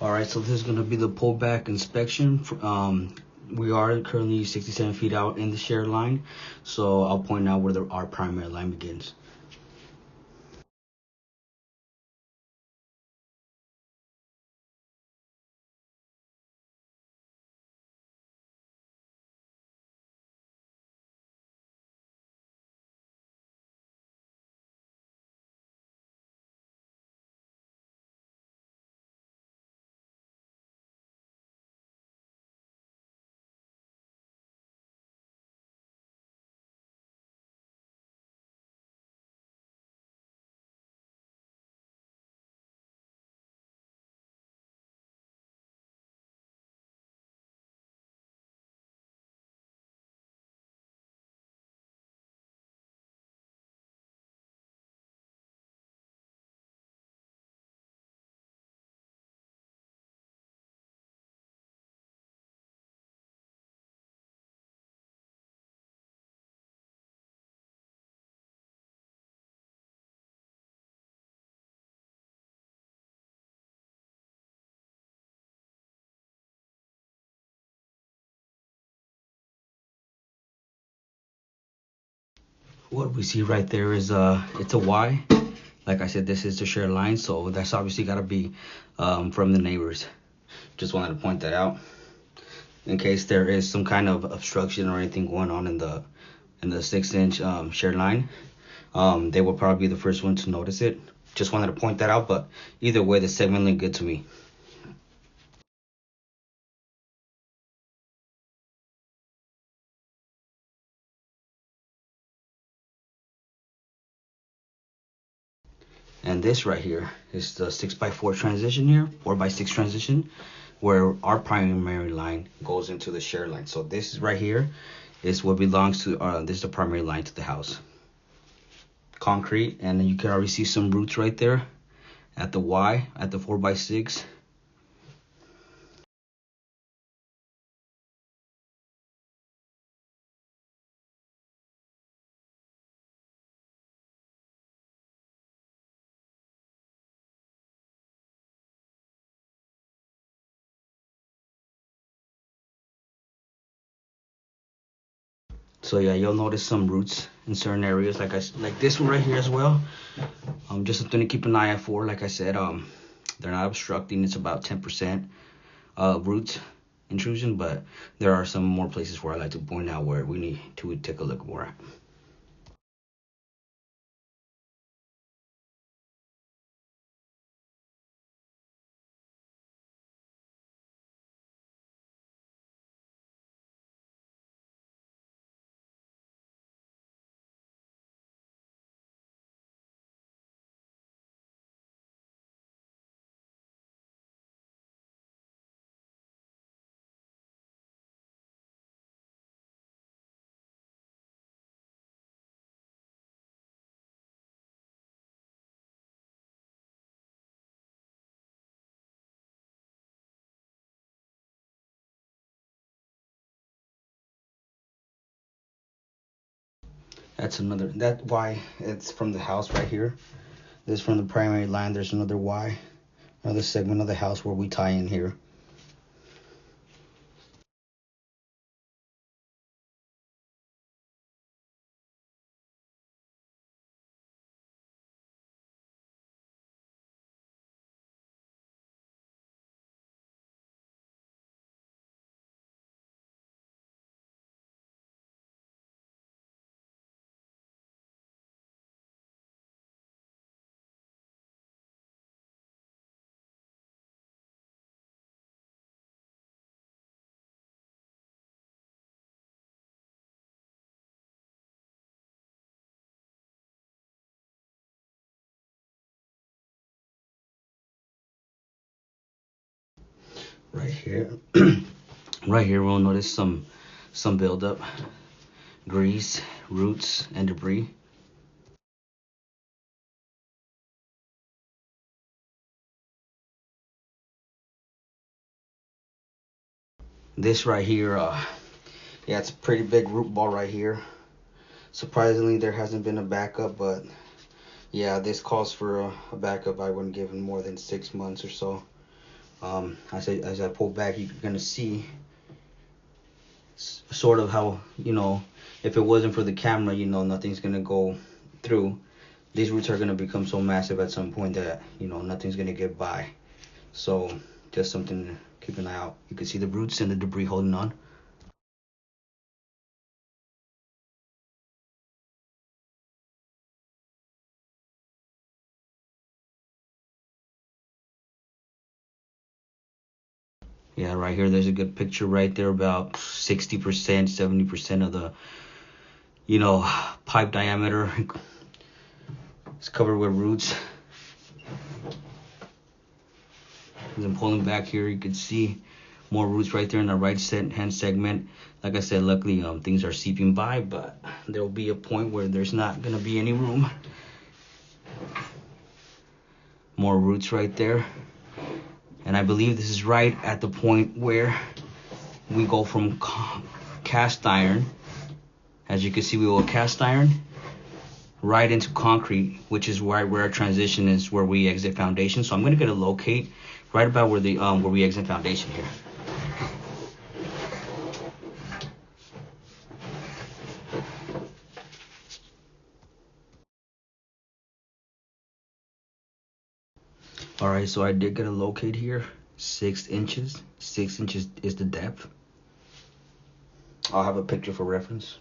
All right, so this is going to be the pullback inspection. We are currently 67 feet out in the shear line, so I'll point out where our primary line begins. What we see right there is it's a Y. Like I said, this is the shear line, so that's obviously got to be from the neighbors. Just wanted to point that out in case there is some kind of obstruction or anything going on in the 6-inch shear line. They will probably be the first one to notice it. Just wanted to point that out, but either way, the segment looked good to me. And this right here is the 6x4 transition here, 4x6 transition, where our primary line goes into the shear line. So this right here is what belongs to, this is the primary line to the house. Concrete, and you can already see some roots right there at the Y, at the 4x6. So yeah, you'll notice some roots in certain areas, like this one right here as well. Just something to keep an eye out for. Like I said, they're not obstructing. It's about 10% root intrusion, but there are some more places where I like to point out where we need to take a look more at. That's Y. It's from the house right here. This is from the primary line. There's another Y, another segment of the house where we tie in here. Right here, right here, we'll notice some buildup, grease, roots, and debris. This right here, yeah, it's a pretty big root ball right here. Surprisingly, there hasn't been a backup, but yeah, this calls for a backup. I wouldn't give him more than 6 months or so. As I pull back, you're gonna see sort of how, if it wasn't for the camera, nothing's gonna go through. These roots are gonna become so massive at some point that nothing's gonna get by. So just something to keep an eye out. You can see the roots and the debris holding on. Yeah, right here, there's a good picture right there, about 60%, 70% of the, pipe diameter is covered with roots. As I'm pulling back here, you can see more roots right there in the right hand segment. Like I said, luckily things are seeping by, but there'll be a point where there's not gonna be any room. More roots right there. And I believe this is right at the point where we go from cast iron. As you can see, we go cast iron right into concrete, which is where our transition is, where we exit foundation. So I'm gonna get a locate right about where we exit foundation here. All right, so I did get a locate here. 6 inches. 6 inches is the depth. I'll have a picture for reference.